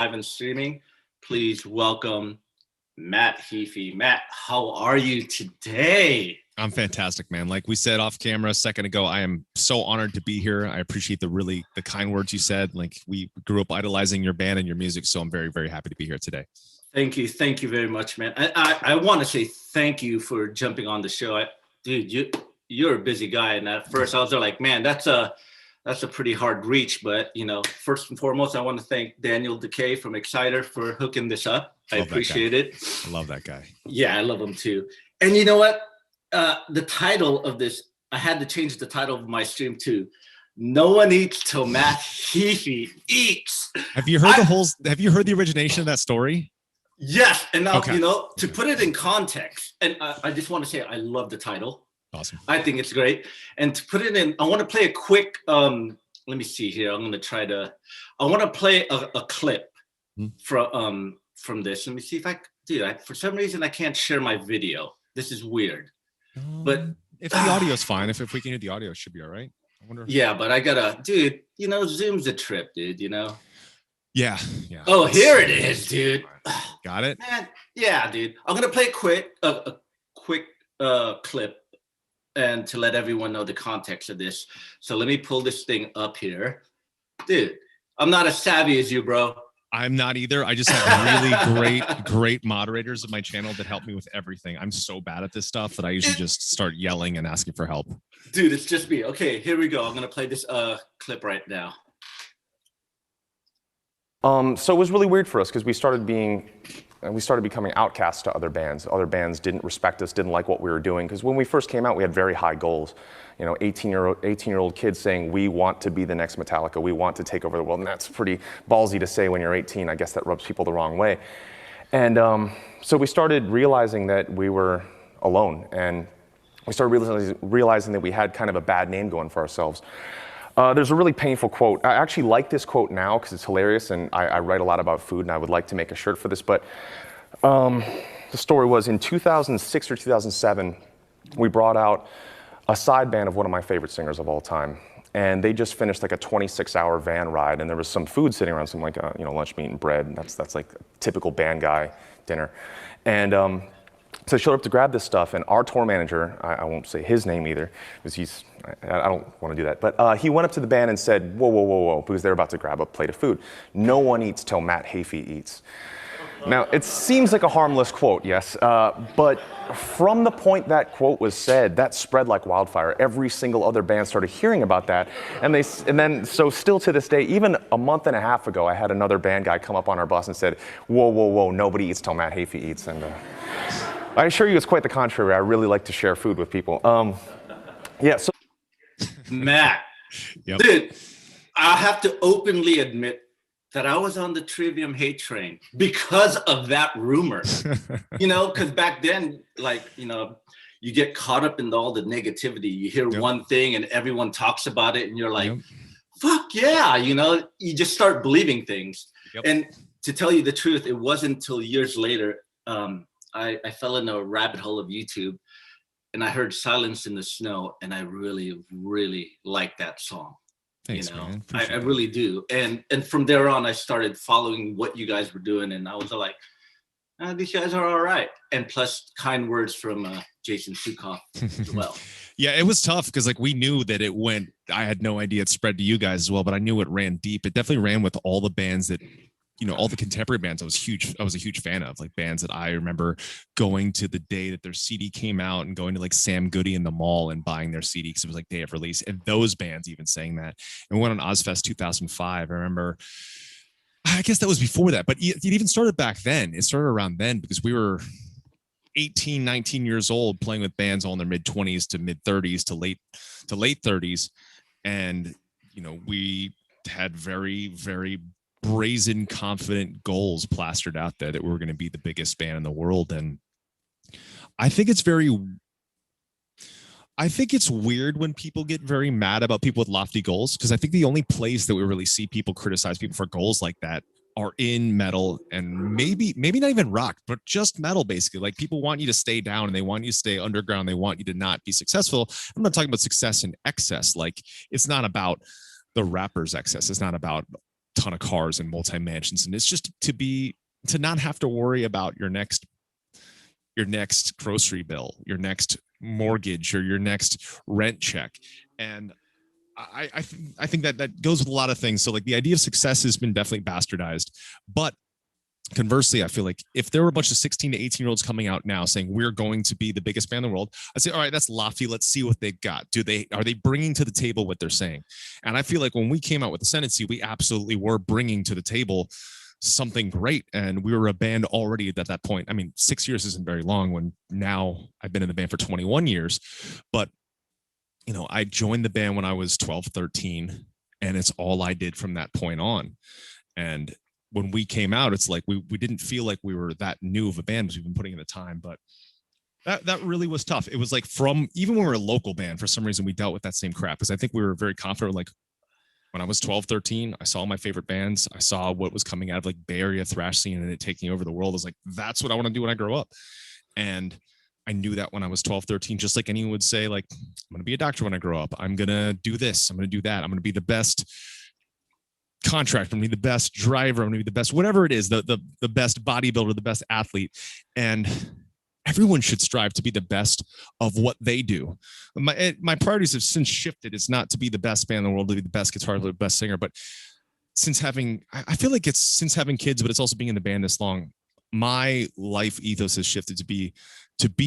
live and streaming, please welcome Matt Heafy. Matt, how are you today? I'm fantastic, man. Like we said off camera a second ago, I am so honored to be here. I appreciate the kind words you said. Like we grew up idolizing your band and your music, so I'm very, very happy to be here today. Thank you very much, man. I want to say thank you for jumping on the show. Dude, you're a busy guy, and at first I was like, man, that's a pretty hard reach. But first and foremost, I want to thank Daniel Decay from Exciter for hooking this up. I appreciate it. I love that guy. Yeah, I love him too. And you know what? The title of this, I had to change the title of my stream to "No One Eats Till Matt Heafy Eats." Have you heard the origination of that story? Yes, and now to put it in context, and I just want to say I love the title. Awesome. I think it's great. And to put it in, I want to play a quick. Let me see here. I'm going to try to. I want to play a clip from this. Let me see if I do. For some reason, I can't share my video. This is weird. But if the audio's fine, if we can hear the audio, it should be all right. I wonder. Yeah, but I gotta, dude. Zoom's a trip, dude. Yeah. Oh, here it is, dude. Got it. Man, yeah, dude. I'm gonna play a quick clip, and to let everyone know the context of this. So let me pull this thing up here, dude. I'm not as savvy as you, bro. I'm not either. I just have really great moderators of my channel that help me with everything. I'm so bad at this stuff that I usually just start yelling and asking for help. Dude, it's just me. Okay, here we go. I'm gonna play this clip right now. So it was really weird for us because we started becoming outcasts to other bands. Other bands didn't respect us, didn't like what we were doing. Because when we first came out, we had very high goals. 18-year-old kids saying, we want to be the next Metallica, we want to take over the world. And that's pretty ballsy to say when you're 18. I guess that rubs people the wrong way. And so we started realizing that we were alone. And we started realizing that we had kind of a bad name going for ourselves. There's a really painful quote. I actually like this quote now because it's hilarious, and I write a lot about food, and I would like to make a shirt for this. But the story was in 2006 or 2007, we brought out a side band of one of my favorite singers of all time. And they just finished like a 26-hour van ride, and there was some food sitting around, some like lunch meat and bread. And that's like a typical band guy dinner. And so I showed up to grab this stuff, and our tour manager, I won't say his name either, because I don't want to do that, but he went up to the band and said, whoa, because they're about to grab a plate of food. No one eats till Matt Heafy eats. Now, it seems like a harmless quote, yes, but from the point that quote was said, that spread like wildfire. Every single other band started hearing about that, so still to this day, even a month and a half ago, I had another band guy come up on our bus and said, whoa, nobody eats till Matt Heafy eats, and I assure you it's quite the contrary. I really like to share food with people. So Matt, Yep. Dude, I have to openly admit that I was on the Trivium hate train because of that rumor. Because back then, you get caught up in all the negativity. You hear one thing and everyone talks about it, and you're like, fuck yeah, you just start believing things. Yep. And to tell you the truth, it wasn't until years later, I fell into a rabbit hole of YouTube, and I heard Silence in the Snow, and I really, really liked that song. Thanks, man. I really do. And from there on, I started following what you guys were doing, and I was like, these guys are all right. And plus kind words from Jason Suecof as well. Yeah, it was tough because we knew that it went, I had no idea it spread to you guys as well, but I knew it ran deep. It definitely ran with all the bands that, all the contemporary bands I was a huge fan of, like bands that I remember going to the day that their CD came out and going to like Sam Goody in the mall and buying their CD because it was like day of release. And those bands even saying that. And we went on Ozfest 2005. I remember, I guess that was before that, but it even started back then. It started around then because we were 18, 19 years old playing with bands all in their mid 20s to mid 30s to late 30s. And, we had very, very brazen, confident goals plastered out there that we were going to be the biggest band in the world. And I think it's weird when people get very mad about people with lofty goals, because I think the only place that we really see people criticize people for goals like that are in metal, and maybe not even rock, but just metal, basically. Like, people want you to stay down and they want you to stay underground. They want you to not be successful. I'm not talking about success in excess. Like, it's not about the rapper's excess. It's not about ton of cars and multi-mansions, and it's just to not have to worry about your next grocery bill, your next mortgage, or your next rent check. And I think that goes with a lot of things. So like the idea of success has been definitely bastardized, but conversely, I feel like if there were a bunch of 16 to 18-year-olds coming out now saying we're going to be the biggest band in the world, I'd say, all right, that's lofty. Let's see what they've got. Are they bringing to the table what they're saying? And I feel like when we came out with Ascendancy, we absolutely were bringing to the table something great. And we were a band already at that point. I mean, 6 years isn't very long when now I've been in the band for 21 years, but I joined the band when I was 12, 13, and it's all I did from that point on. And when we came out, it's like we didn't feel like we were that new of a band because we've been putting in the time, but that really was tough. It was like even when we were a local band, for some reason we dealt with that same crap, because I think we were very confident. Like when I was 12, 13, I saw my favorite bands. I saw what was coming out of like Bay Area thrash scene and it taking over the world. I was like, that's what I want to do when I grow up. And I knew that when I was 12, 13, just like anyone would say, like, I'm going to be a doctor when I grow up. I'm going to do this. I'm going to do that. I'm going to be the best contractor. I'm going to be the best driver. I'm going to be the best, whatever it is, the best bodybuilder, the best athlete. And everyone should strive to be the best of what they do. My priorities have since shifted. It's not to be the best band in the world, to be the best guitar player, the best singer. But I feel like it's since having kids, but it's also being in the band this long, my life ethos has shifted to be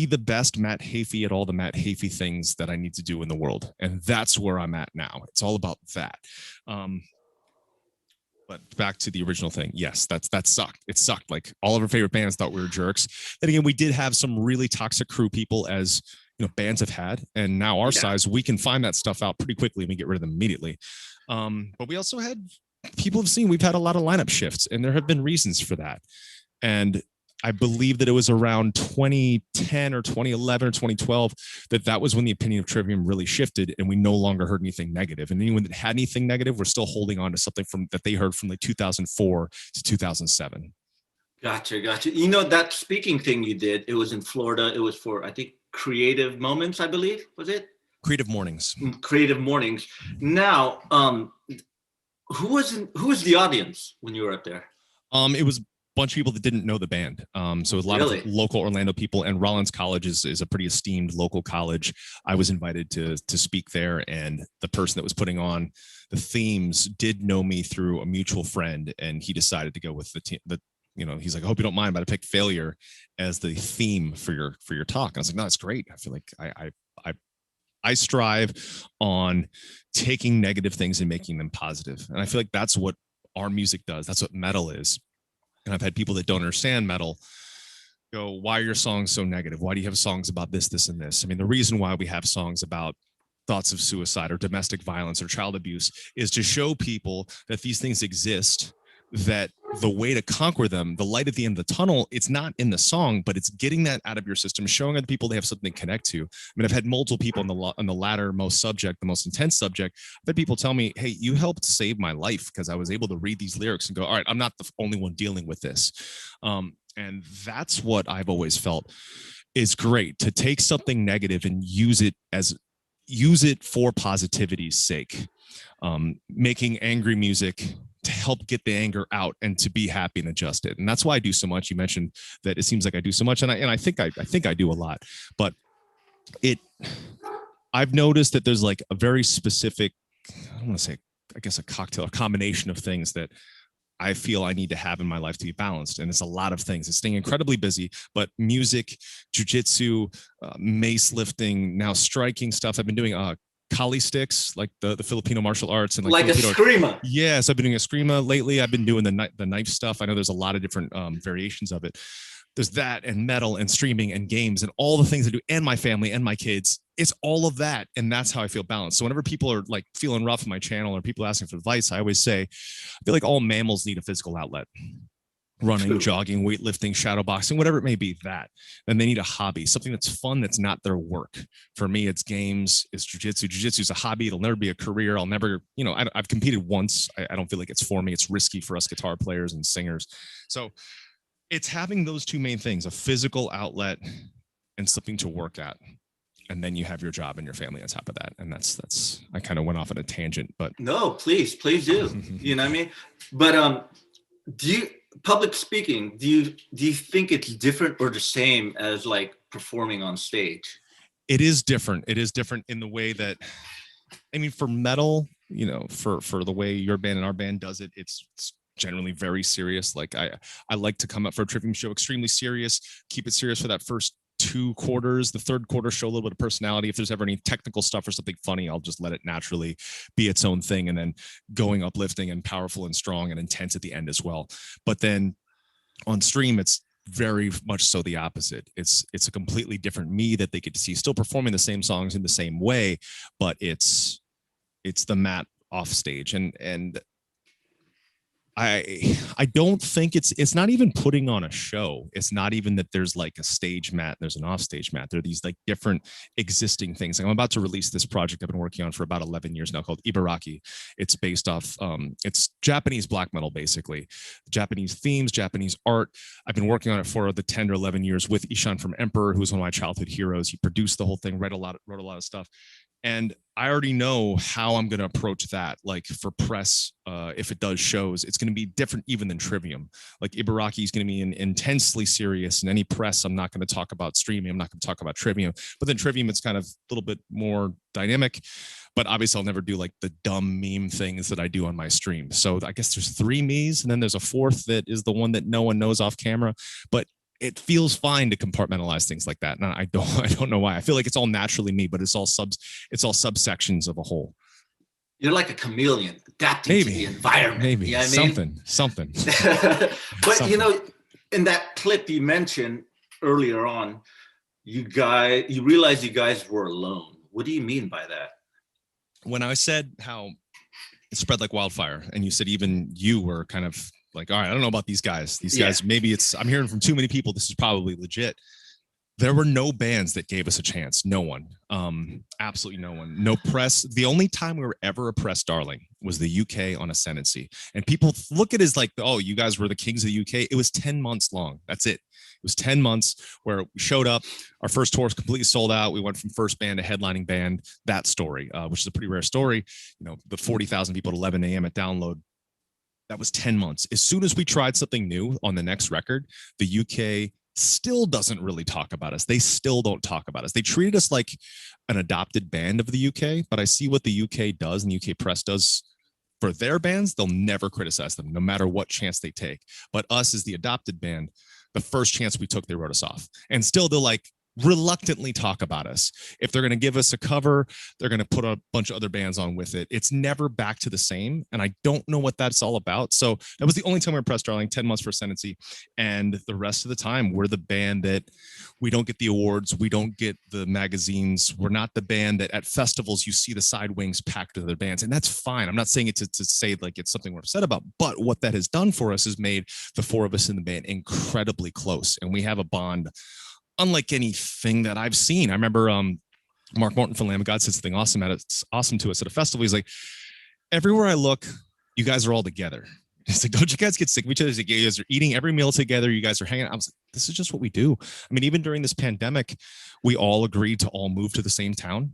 the best Matt Heafy at all the Matt Heafy things that I need to do in the world. And that's where I'm at now. It's all about that. But back to the original thing. Yes, that sucked. It sucked. Like all of our favorite bands thought we were jerks. Then again, we did have some really toxic crew people, as bands have had. And now our size, we can find that stuff out pretty quickly and we get rid of them immediately. But we also had people have seen we've had a lot of lineup shifts, and there have been reasons for that. And I believe that it was around 2010 or 2011 or 2012 that was when the opinion of Trivium really shifted, and we no longer heard anything negative. And anyone that had anything negative, we're still holding on to something that they heard from like 2004 to 2007. Gotcha. That speaking thing you did, it was in Florida. It was for, I think, Creative Moments, I believe, was it? Creative Mornings. Creative Mornings. Now, who was the audience when you were up there? It was bunch of people that didn't know the band. So a lot of local Orlando people, and Rollins College is a pretty esteemed local college. I was invited to speak there, and the person that was putting on the themes did know me through a mutual friend, and he decided to go with he's like, I hope you don't mind, but I picked failure as the theme for your talk. And I was like, no, that's great. I feel like I strive on taking negative things and making them positive. And I feel like that's what our music does. That's what metal is. And I've had people that don't understand metal go, why are your songs so negative? Why do you have songs about this, this, and this? I mean, the reason why we have songs about thoughts of suicide or domestic violence or child abuse is to show people that these things exist, that the way to conquer them, the light at the end of the tunnel, it's not in the song, but it's getting that out of your system, showing other people they have something to connect to. I mean, I've had multiple people on the latter most subject, the most intense subject, I've had people tell me, hey, you helped save my life because I was able to read these lyrics and go, all right, I'm not the only one dealing with this. And that's what I've always felt is great, to take something negative and use it for positivity's sake. Making angry music to help get the anger out and to be happy and adjusted. And that's why I do so much. You mentioned that it seems like I do so much, and I think I do a lot, but I've noticed that there's like a very specific, I don't want to say, I guess a combination of things that I feel I need to have in my life to be balanced. And it's a lot of things. It's staying incredibly busy, but music, jujitsu, mace lifting, now striking stuff. I've been doing Kali sticks, like the Filipino martial arts, and like Filipino, Eskrima. Yes, I've been doing Eskrima lately. I've been doing the knife stuff. I know there's a lot of different variations of it. There's that, and metal, and streaming, and games, and all the things I do, and my family, and my kids. It's all of that, and that's how I feel balanced. So whenever people are like feeling rough on my channel, or people asking for advice, I always say, I feel like all mammals need a physical outlet. Running, jogging, weightlifting, shadow boxing, whatever it may be, that. Then they need a hobby, something that's fun, that's not their work. For me, it's games, it's jujitsu. Jujitsu is a hobby. It'll never be a career. I'll never, I've competed once. I don't feel like it's for me. It's risky for us guitar players and singers. So it's having those two main things, a physical outlet and something to work at. and then you have your job and your family on top of that. And that's I kind of went off on a tangent, but no, please do. You know what I mean? But do you, public speaking, do you think it's different or the same as like performing on stage? it is different. It is different in the way that, I mean, for metal, you know, for the way your band and our band does it, it's generally very serious. Like I like to come up for a Trivium show extremely serious, keep it serious for that first 2 quarters. The third quarter, show a little bit of personality. If there's ever any technical stuff or something funny, I'll just let it naturally be its own thing, and then going uplifting and powerful and strong and intense at the end as well. But then on stream, it's very much so the opposite. It's a completely different me that they get to see, still performing the same songs in the same way, but it's the Matt off stage. And I don't think it's not even putting on a show. It's not even that there's like a stage Matt, there's an off stage Matt. There are these like different existing things. Like I'm about to release this project I've been working on for about 11 years now called Ibaraki. It's based off, it's Japanese black metal, basically. Japanese themes, Japanese art. I've been working on it for the 10 or 11 years with Ishan from Emperor, who's one of my childhood heroes. He produced the whole thing, wrote a lot of stuff. And I already know how I'm going to approach that. Like for press, if it does shows, it's going to be different even than Trivium. Like Ibaraki is going to be intensely serious. In any press, I'm not going to talk about streaming. I'm not going to talk about Trivium. But then Trivium, it's kind of a little bit more dynamic. But obviously, I'll never do like the dumb meme things that I do on my stream. So I guess there's 3 me's, and then there's a 4th that is the one that no one knows off camera. But it feels fine to compartmentalize things like that. And I don't know why. I feel like it's all naturally me, but it's all subsections of a whole. You're like a chameleon, adapting to the environment. Maybe, you know something. But something. You know, in that clip you mentioned earlier on, you realized you guys were alone. What do you mean by that? When I said how it spread like wildfire, and you said even you were kind of like, all right, I don't know about these guys. These guys, maybe I'm hearing from too many people. This is probably legit. There were no bands that gave us a chance. No one. Absolutely no one. No press. The only time we were ever a press darling was the UK on Ascendancy. And people look at it as like, oh, you guys were the kings of the UK. It was 10 months long. That's it. It was 10 months where we showed up. Our first tour was completely sold out. We went from first band to headlining band. That story, which is a pretty rare story. You know, the 40,000 people at 11 a.m. at Download. That was 10 months. As soon as we tried something new on the next record, the UK still doesn't really talk about us. They still don't talk about us. They treated us like an adopted band of the UK, but I see what the UK does and the UK press does for their bands. They'll never criticize them, no matter what chance they take. But us as the adopted band, the first chance we took, they wrote us off. And still they'll like reluctantly talk about us. If they're going to give us a cover, they're going to put a bunch of other bands on with it. It's never back to the same. And I don't know what that's all about. So that was the only time we were press darling, 10 months for Ascendancy. And the rest of the time, we're the band that we don't get the awards. We don't get the magazines. We're not the band that at festivals, you see the side wings packed with other bands. And that's fine. I'm not saying it to say like it's something we're upset about, but what that has done for us is made the 4 of us in the band incredibly close. And we have a bond unlike anything that I've seen. I remember Mark Morton from Lamb of God said something awesome to us at a festival. He's like, everywhere I look, you guys are all together. He's like, don't you guys get sick of each other? He's like, you guys are eating every meal together. You guys are hanging out. I was like, this is just what we do. I mean, even during this pandemic, we all agreed to all move to the same town.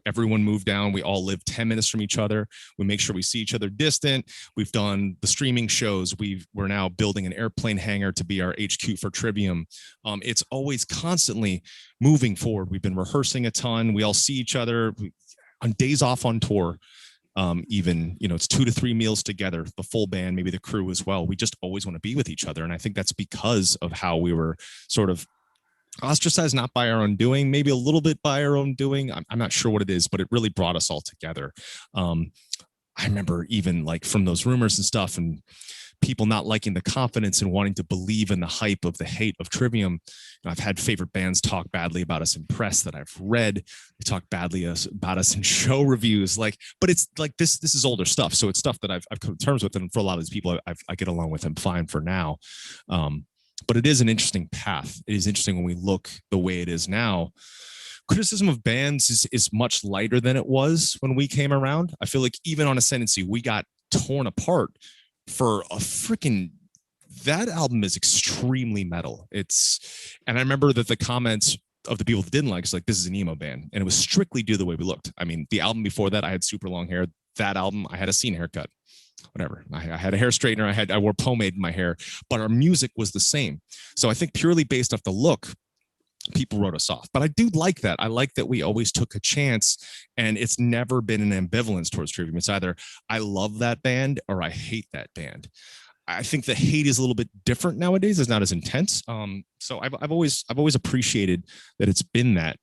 Everyone moved down. We all live 10 minutes from each other. We make sure we see each other distant. We've done the streaming shows. We're now building an airplane hangar to be our HQ for Trivium. It's always constantly moving forward. We've been rehearsing a ton. We all see each other on days off on tour. Even, you know, it's 2 to 3 meals together, the full band, maybe the crew as well. We just always want to be with each other. And I think that's because of how we were sort of ostracized, not by our own doing, maybe a little bit by our own doing. I'm not sure what it is, but it really brought us all together. I remember even like from those rumors and stuff and people not liking the confidence and wanting to believe in the hype of the hate of Trivium. I've had favorite bands talk badly about us in press that I've read. They talk badly about us in show reviews. But it's like this is older stuff. So it's stuff that I've come to terms with. And for a lot of these people, I get along with them fine for now. But it is an interesting path. It is interesting when we look the way it is now. Criticism of bands is much lighter than it was when we came around. I feel like even on Ascendancy, we got torn apart for a freaking, that album is extremely metal. And I remember that the comments of the people that didn't like, it's like, this is an emo band. And it was strictly due to the way we looked. I mean, the album before that, I had super long hair. That album, I had a scene haircut. Whatever. I had a hair straightener. I wore pomade in my hair, but our music was the same. So I think purely based off the look, people wrote us off. But I do like that. I like that we always took a chance, and it's never been an ambivalence towards Trivium. It's either I love that band or I hate that band. I think the hate is a little bit different nowadays. It's not as intense. So I've always appreciated that it's been that.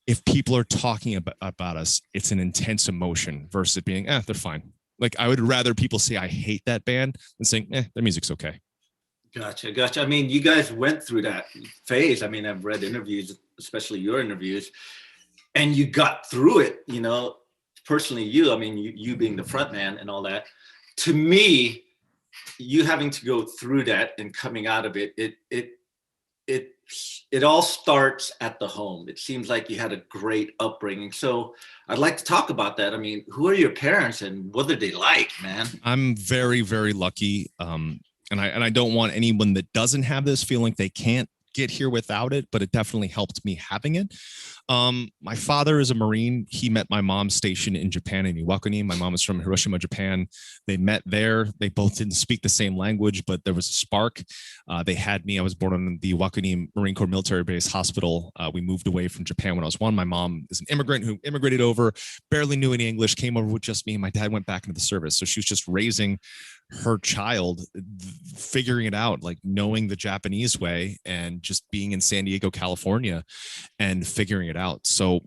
If people are talking about us, it's an intense emotion versus it being, they're fine. Like, I would rather people say I hate that band than saying, their music's okay. Gotcha. I mean, you guys went through that phase. I mean, I've read interviews, especially your interviews, and you got through it, you know, personally I mean, you being the front man and all that. To me, you having to go through that and coming out of it, it all starts at the home. It seems like you had a great upbringing. So I'd like to talk about that. I mean, who are your parents and what are they like, man? I'm very, very lucky. And I don't want anyone that doesn't have this feeling they can't get here without it, but it definitely helped me having it. My father is a Marine. He met my mom stationed in Japan in Iwakuni. My mom is from Hiroshima, Japan. They met there. They both didn't speak the same language, but there was a spark. They had me. I was born on the Iwakuni Marine Corps Military Base Hospital. We moved away from Japan when I was 1. My mom is an immigrant who immigrated over, barely knew any English, came over with just me. My dad went back into the service. So she was just raising her child, figuring it out, like knowing the Japanese way and just being in San Diego, California and figuring it out. So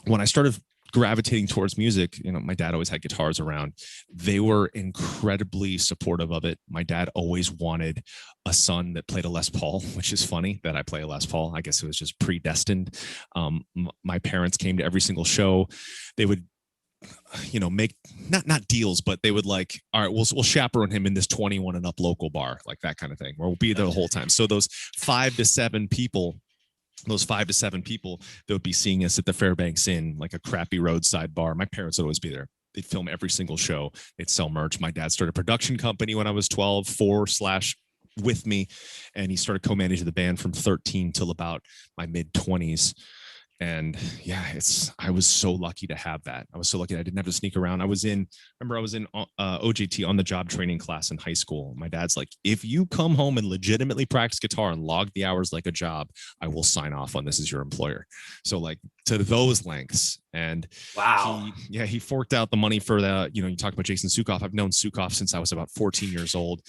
when I started gravitating towards music, you know, my dad always had guitars around. They were incredibly supportive of it. My dad always wanted a son that played a Les Paul, which is funny that I play a Les Paul. I guess it was just predestined. My parents came to every single show. They would, you know, make not deals, but they would like, all right, we'll chaperone him in this 21 and up local bar, like that kind of thing, where we'll be there the whole time. So those 5 to 7 people that would be seeing us at the Fairbanks Inn, like a crappy roadside bar, my parents would always be there. They'd film every single show. They'd sell merch. My dad started a production company when I was 12, with me, and he started co-managing the band from 13 till about my mid-20s. And yeah, I was so lucky to have that. I was so lucky I didn't have to sneak around. I was in OJT, on the job training class in high school. My dad's like, if you come home and legitimately practice guitar and log the hours like a job, I will sign off on this as your employer. So like to those lengths. And wow, he forked out the money for the, you know, you talk about Jason Suecof. I've known Suecof since I was about 14 years old.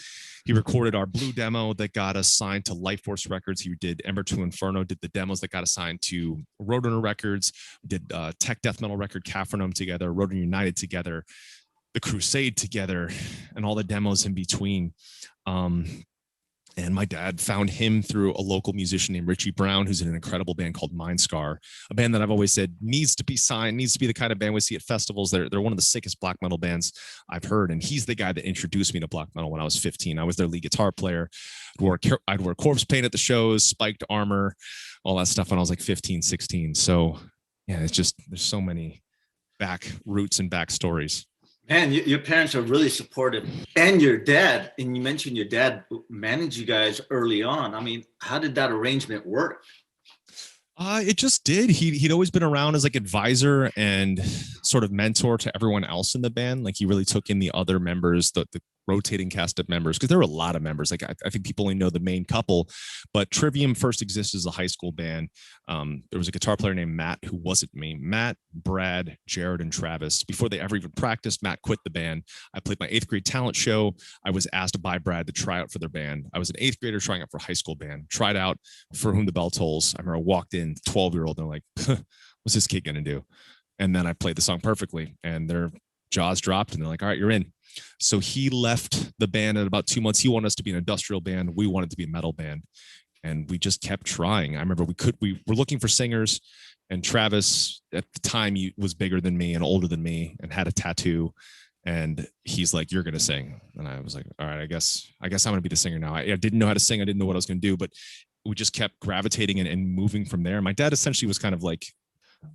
He recorded our Blue demo that got us signed to Life Force Records. He did Ember to Inferno, did the demos that got us signed to Roadrunner Records, did Tech Death Metal record Capernaum together, Roadrunner United together, The Crusade together, and all the demos in between. And my dad found him through a local musician named Richie Brown, who's in an incredible band called Mindscar, a band that I've always said needs to be signed, needs to be the kind of band we see at festivals. They're one of the sickest black metal bands I've heard. And he's the guy that introduced me to black metal when I was 15. I was their lead guitar player. I'd wear corpse paint at the shows, spiked armor, all that stuff when I was like 15, 16. So yeah, it's just, there's so many back roots and back stories. Man, your parents are really supportive, and your dad, and you mentioned your dad managed you guys early on. I mean, how did that arrangement work? It just did. He'd always been around as like advisor and sort of mentor to everyone else in the band. Like he really took in the other members, the rotating cast of members, because there were a lot of members. Like I think people only know the main couple, but Trivium first existed as a high school band. There was a guitar player named Matt who wasn't me. Matt, Brad, Jared, and Travis. Before they ever even practiced, Matt quit the band. I played my 8th grade talent show. I was asked by Brad to try out for their band. I was an 8th grader trying out for a high school band. Tried out For Whom the Bell Tolls. I remember I walked in, 12-year-old, and they're like, what's this kid gonna do? And then I played the song perfectly, and their jaws dropped, and they're like, all right, you're in. So he left the band at about 2 months. He wanted us to be an industrial band. We wanted to be a metal band. And we just kept trying. I remember we were looking for singers, and Travis at the time he was bigger than me and older than me and had a tattoo. And he's like, you're going to sing. And I was like, all right, I guess I'm going to be the singer now. I didn't know how to sing. I didn't know what I was going to do, but we just kept gravitating and moving from there. My dad essentially was kind of like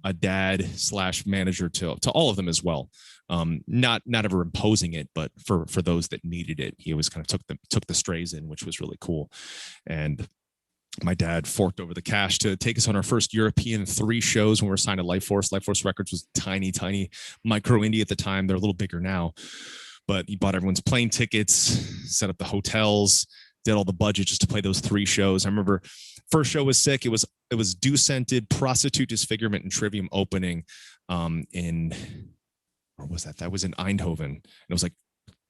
a dad / manager to all of them as well. Not ever imposing it, but for those that needed it, he always kind of took the strays in, which was really cool. And my dad forked over the cash to take us on our first European 3 shows when we were signed to Life Force. Life Force Records was tiny micro indie at the time. They're a little bigger now, but he bought everyone's plane tickets, set up the hotels, did all the budget just to play those 3 shows. I remember first show was sick. It was Do Scented, Prostitute Disfigurement, and Trivium opening in, where was that? That was in Eindhoven. It was like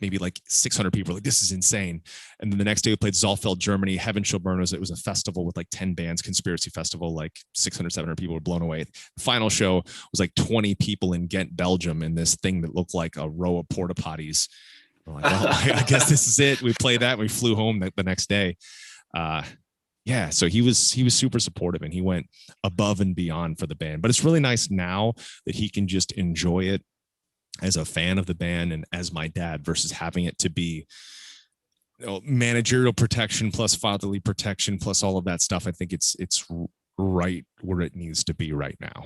maybe like 600 people. Like, this is insane. And then the next day we played Zollfeld, Germany. Heaven Shall Burn. It was a festival with like 10 bands, conspiracy festival, like 600, 700 people were blown away. The final show was like 20 people in Ghent, Belgium, in this thing that looked like a row of porta potties. We're like, well, I guess this is it. We played that. We flew home the next day. Yeah, so he was super supportive, and he went above and beyond for the band. But it's really nice now that he can just enjoy it as a fan of the band and as my dad, versus having it to be, managerial protection plus fatherly protection plus all of that stuff. I think it's right where it needs to be right now.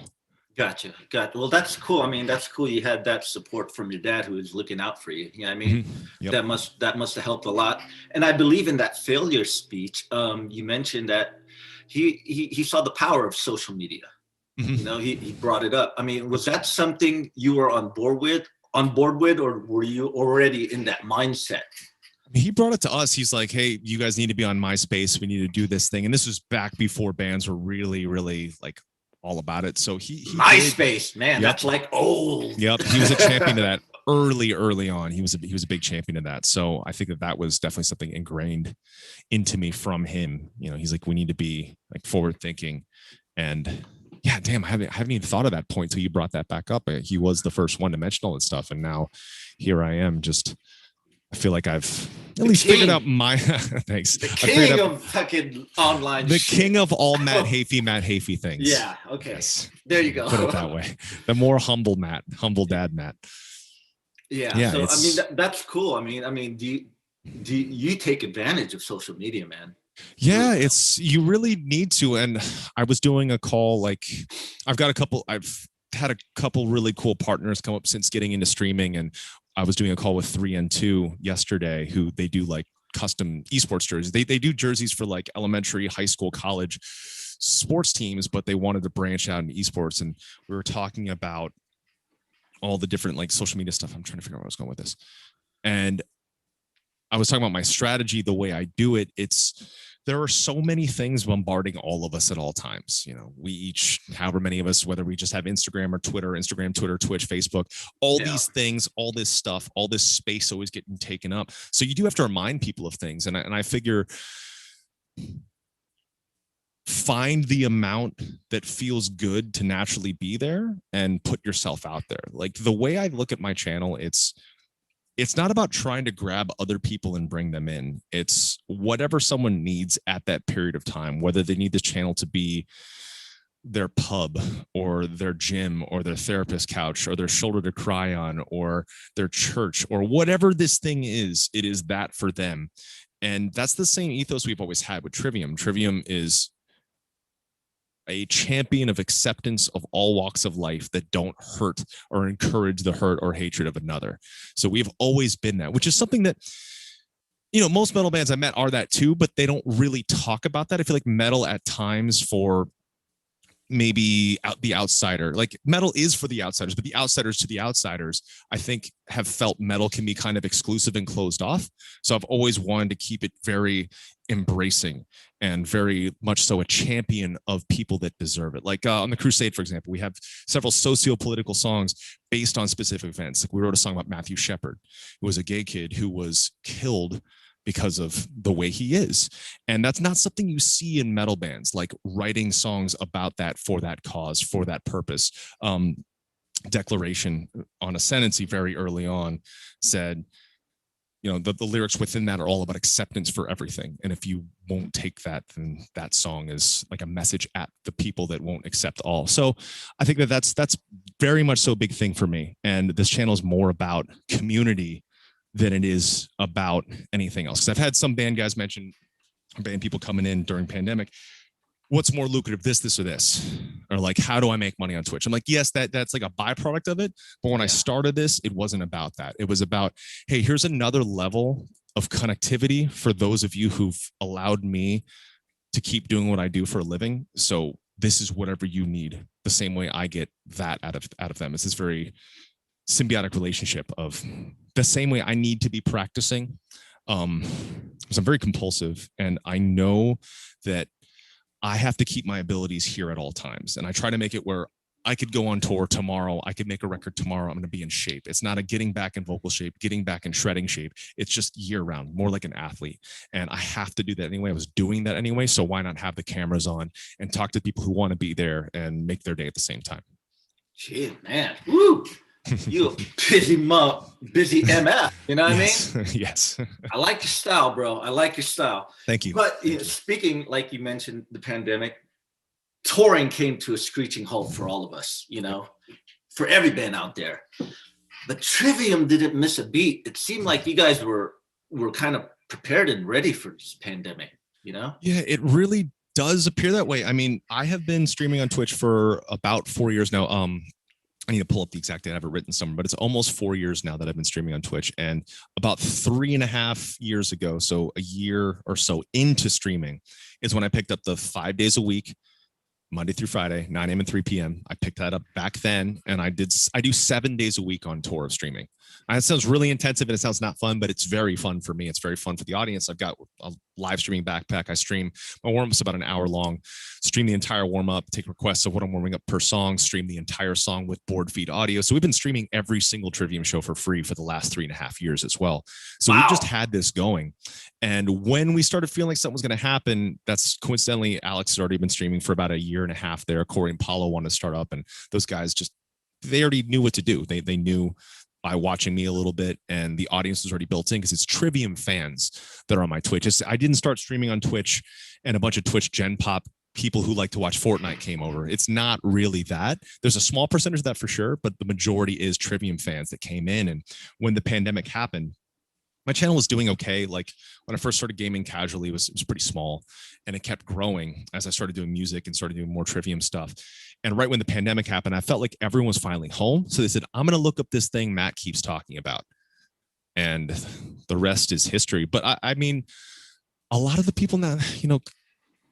Gotcha. Well, that's cool. I mean, that's cool. You had that support from your dad who was looking out for you. You know what I mean? Mm-hmm. Yep. That must have helped a lot. And I believe in that failure speech, you mentioned that he saw the power of social media. Mm-hmm. He brought it up. I mean, was that something you were on board with, or were you already in that mindset? He brought it to us. He's like, hey, you guys need to be on MySpace. We need to do this thing. And this was back before bands were really, really like all about it. So he MySpace, man, yep. That's like old. Yep. He was a champion of that early on. He was a big champion of that. So I think that was definitely something ingrained into me from him. He's like, we need to be like forward thinking. And yeah, damn, I haven't even thought of that point till you brought that back up. He was the first one to mention all this stuff. And now here I am, I feel like I've at least figured out my thanks. The king of fucking online. The king of all Matt Heafy things. Yeah. Okay. Yes. There you go. Put it that way. The more humble dad Matt. Yeah. So I mean, that's cool. I mean, do you take advantage of social media, man? Yeah, you really need to. And I was doing a call, like I've had a couple really cool partners come up since getting into streaming, and I was doing a call with 3N2 yesterday, who they do like custom esports jerseys. They do jerseys for like elementary, high school, college sports teams, but they wanted to branch out into esports. And we were talking about all the different like social media stuff. I'm trying to figure out where I was going with this. And I was talking about my strategy, the way I do it. There are so many things bombarding all of us at all times. We each, however many of us, whether we just have Instagram or Twitter, Twitch, Facebook, all these things, all this stuff, all this space always getting taken up. So you do have to remind people of things. And I figure, find the amount that feels good to naturally be there and put yourself out there. Like the way I look at my channel, it's not about trying to grab other people and bring them in. It's whatever someone needs at that period of time, whether they need this channel to be their pub or their gym or their therapist couch or their shoulder to cry on or their church or whatever this thing is, it is that for them. And that's the same ethos we've always had with Trivium. Trivium is a champion of acceptance of all walks of life that don't hurt or encourage the hurt or hatred of another. So we've always been that, which is something that, most metal bands I met are that too, but they don't really talk about that. I feel like metal at times, for maybe the outsider, like metal is for the outsiders, but the outsiders to the outsiders, I think, have felt metal can be kind of exclusive and closed off. So I've always wanted to keep it very embracing and very much so a champion of people that deserve it. Like on the Crusade, for example, we have several socio-political songs based on specific events. Like we wrote a song about Matthew Shepard, who was a gay kid who was killed because of the way he is. And that's not something you see in metal bands, like writing songs about that, for that cause, for that purpose. Declaration on Ascendancy very early on said, the lyrics within that are all about acceptance for everything. And if you won't take that, then that song is like a message at the people that won't accept all. So I think that's very much so a big thing for me. And this channel is more about community than it is about anything else. Because I've had some band guys mention, band people coming in during pandemic, what's more lucrative, this or this? Or like, how do I make money on Twitch? I'm like, yes, that's like a byproduct of it. But when I started this, it wasn't about that. It was about, hey, here's another level of connectivity for those of you who've allowed me to keep doing what I do for a living. So this is whatever you need, the same way I get that out of them. It's this very symbiotic relationship of the same way I need to be practicing. Because I'm very compulsive, and I know that I have to keep my abilities here at all times. And I try to make it where I could go on tour tomorrow. I could make a record tomorrow. I'm going to be in shape. It's not a getting back in vocal shape, getting back in shredding shape. It's just year round, more like an athlete. And I have to do that anyway. I was doing that anyway. So why not have the cameras on and talk to people who want to be there and make their day at the same time? Shit, man. Woo! You a busy MF. You know what Yes. I mean? Yes. I like your style, bro. I like your style. Thank you. But speaking, like you mentioned, the pandemic, touring came to a screeching halt for all of us, for every band out there. But Trivium didn't miss a beat. It seemed like you guys were kind of prepared and ready for this pandemic, Yeah, it really does appear that way. I mean, I have been streaming on Twitch for about 4 years now. I need to pull up the exact date. I have it written somewhere, but it's almost 4 years now that I've been streaming on Twitch. And about 3.5 years ago, so a year or so into streaming, is when I picked up the 5 days a week, Monday through Friday, 9 a.m. and 3 p.m. I picked that up back then, and I do 7 days a week on tour of streaming. And it sounds really intensive and it sounds not fun, but it's very fun for me. It's very fun for the audience. I've got a live streaming backpack. I stream my warm-up's about an hour long, stream the entire warm-up, take requests of what I'm warming up per song, stream the entire song with board feed audio. So we've been streaming every single Trivium show for free for the last 3.5 years as well. So we just had this going. And when we started feeling like something was going to happen, that's coincidentally, Alex has already been streaming for about a year and a half there. Corey and Paulo wanted to start up, and those guys they already knew what to do. They knew by watching me a little bit, and the audience was already built in because it's Trivium fans that are on my Twitch. I didn't start streaming on Twitch and a bunch of Twitch Gen Pop people who like to watch Fortnite came over. It's not really that. There's a small percentage of that for sure, but the majority is Trivium fans that came in. And when the pandemic happened, my channel was doing okay. Like when I first started gaming casually, it was pretty small, and it kept growing as I started doing music and started doing more Trivium stuff. And right when the pandemic happened, I felt like everyone was finally home. So they said, I'm going to look up this thing Matt keeps talking about. And the rest is history. But I mean, a lot of the people now,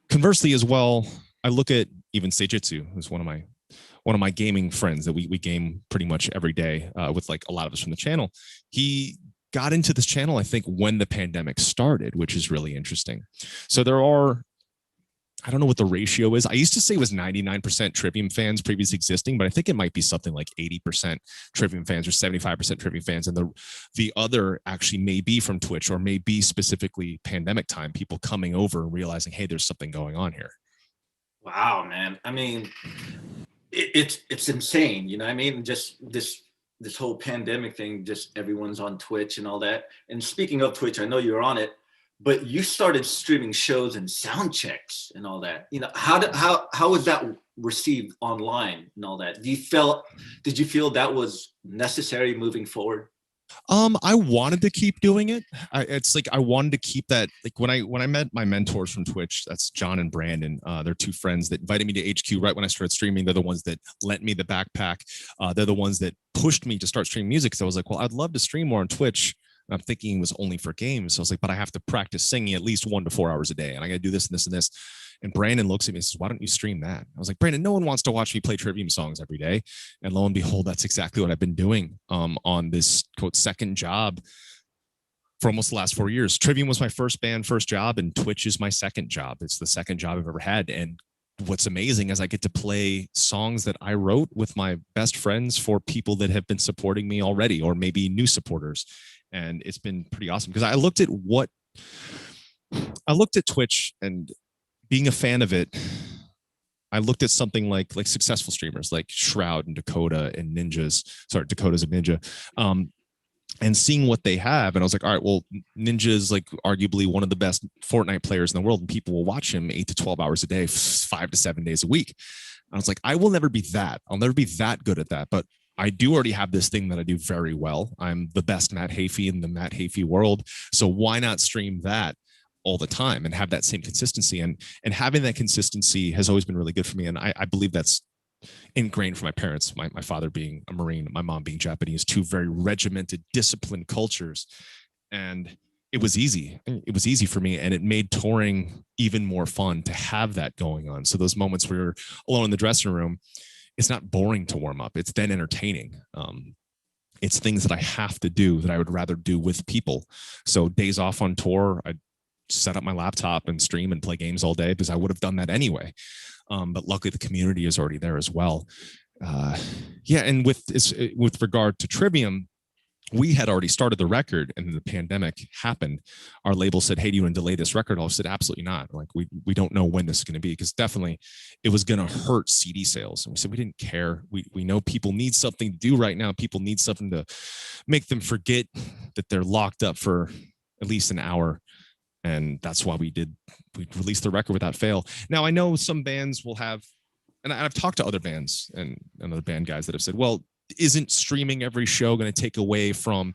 conversely as well, I look at even Seijitsu, who's one of my gaming friends that we game pretty much every day with like a lot of us from the channel. He got into this channel, I think, when the pandemic started, which is really interesting. So there are, I don't know what the ratio is. I used to say it was 99% Trivium fans previously existing, but I think it might be something like 80% Trivium fans or 75% Trivium fans. And the other actually may be from Twitch, or may be specifically pandemic time, people coming over and realizing, hey, there's something going on here. Wow, man. I mean, it's insane. You know what I mean? Just this whole pandemic thing, just everyone's on Twitch and all that. And speaking of Twitch, I know you're on it, but you started streaming shows and sound checks and all that. How was that received online and all that? Did you feel that was necessary moving forward? I wanted to keep doing it. I wanted to keep that. Like when I met my mentors from Twitch, that's John and Brandon. They're two friends that invited me to HQ right when I started streaming. They're the ones that lent me the backpack. They're the ones that pushed me to start streaming music. So I was like, well, I'd love to stream more on Twitch. And I'm thinking it was only for games. So I was like, but I have to practice singing at least 1 to 4 hours a day. And I got to do this and this and this. And Brandon looks at me and says, why don't you stream that? I was like, Brandon, no one wants to watch me play Trivium songs every day. And lo and behold, that's exactly what I've been doing on this quote second job for almost the last 4 years. Trivium was my first job, and Twitch is my second job. It's the second job I've ever had. And what's amazing is I get to play songs that I wrote with my best friends for people that have been supporting me already, or maybe new supporters. And it's been pretty awesome because I looked at Twitch, and being a fan of it, I looked at something like successful streamers like Shroud and Dakotas and Ninja, and seeing what they have. And I was like, all right, well, Ninja is like arguably one of the best Fortnite players in the world, and people will watch him 8 to 12 hours a day, 5 to 7 days a week. And I was like, I will never be that. I'll never be that good at that. But I do already have this thing that I do very well. I'm the best Matt Heafy in the Matt Heafy world. So why not stream that all the time and have that same consistency? And having that consistency has always been really good for me. And I believe that's ingrained from my parents, my father being a Marine, my mom being Japanese, two very regimented, disciplined cultures. And it was easy. It was easy for me, and it made touring even more fun to have that going on. So those moments where you're alone in the dressing room, it's not boring to warm up. It's then entertaining. It's things that I have to do that I would rather do with people. So days off on tour, I set up my laptop and stream and play games all day because I would have done that anyway. But luckily the community is already there as well. And with regard to Trivium, we had already started the record and the pandemic happened. Our label said, hey, do you want to delay this record? I said, absolutely not. Like, we don't know when this is going to be, because definitely it was going to hurt CD sales. And we said, we didn't care. We know people need something to do right now. People need something to make them forget that they're locked up for at least an hour. And that's why we released the record without fail. Now, I know some bands will have, and I've talked to other bands and other band guys that have said, well, isn't streaming every show going to take away from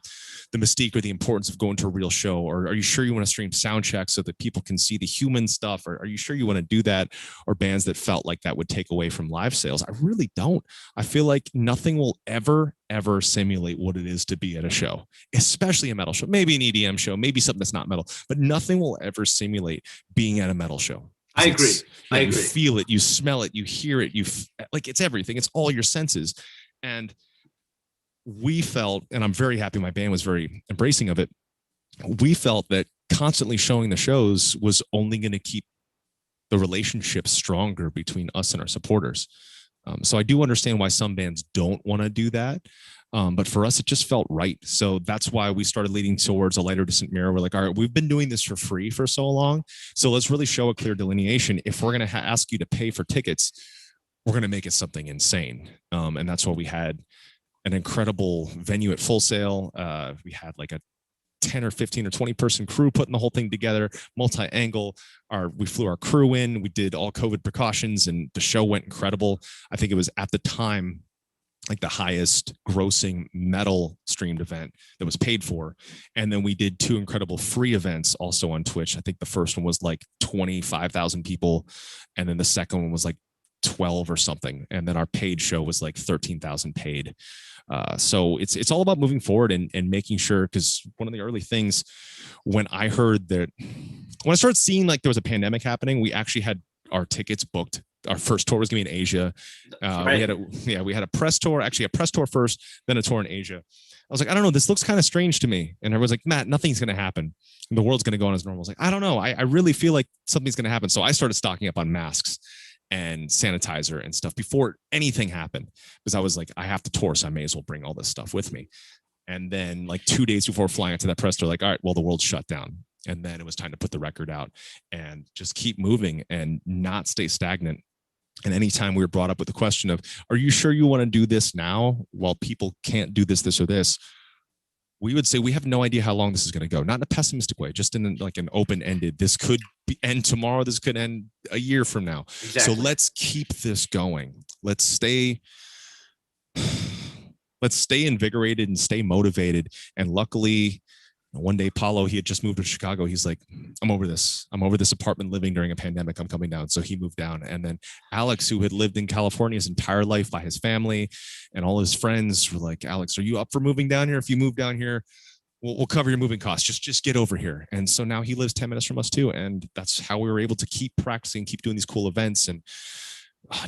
the mystique or the importance of going to a real show? Or are you sure you want to stream sound checks so that people can see the human stuff? Or are you sure you want to do that? Or bands that felt like that would take away from live sales? I really don't. I feel like nothing will ever simulate what it is to be at a show, especially a metal show, maybe an EDM show, maybe something that's not metal, but nothing will ever simulate being at a metal show. I agree. I agree. You feel it, you smell it, you hear it, like it's everything. It's all your senses. And we felt, and I'm very happy my band was very embracing of it, we felt that constantly showing the shows was only going to keep the relationship stronger between us and our supporters. So I do understand why some bands don't want to do that. But for us, it just felt right. So that's why we started leading towards a lighter distant mirror. We're like, all right, we've been doing this for free for so long. So let's really show a clear delineation. If we're going to ask you to pay for tickets, we're going to make it something insane. And that's why we had an incredible venue at Full Sail. We had like a 10 or 15 or 20 person crew putting the whole thing together, multi-angle. We flew our crew in, we did all COVID precautions, and the show went incredible. I think it was at the time like the highest grossing metal streamed event that was paid for. And then we did 2 incredible free events also on Twitch. I think the first one was like 25,000 people. And then the second one was like 12 or something. And then our paid show was like 13,000 paid. So it's all about moving forward and making sure, because one of the early things when I started seeing like there was a pandemic happening, we actually had our tickets booked. Our first tour was going to be in Asia. Right. We had a press tour, actually a press tour first, then a tour in Asia. I was like, I don't know, this looks kind of strange to me. And everyone's like, Matt, nothing's going to happen. And the world's going to go on as normal. I was like, I don't know. I really feel like something's going to happen. So I started stocking up on masks and sanitizer and stuff before anything happened, because I was like, I have to tour, so I may as well bring all this stuff with me. And then like 2 days before flying out to that press tour, like, all right, well, the world's shut down. And then it was time to put the record out and just keep moving and not stay stagnant. And anytime we were brought up with the question of, are you sure you want to do this now while people can't do this, or this? We would say we have no idea how long this is going to go. Not in a pessimistic way, just in like an open-ended, this could end tomorrow, this could end a year from now. Exactly. So let's keep this going. Let's stay invigorated and stay motivated. And luckily, one day, Paulo, he had just moved to Chicago. He's like, I'm over this apartment living during a pandemic. I'm coming down. So he moved down. And then Alex, who had lived in California his entire life by his family and all his friends, were like, Alex, are you up for moving down here? If you move down here, we'll cover your moving costs. Just get over here. And so now he lives 10 minutes from us too. And that's how we were able to keep practicing, keep doing these cool events, and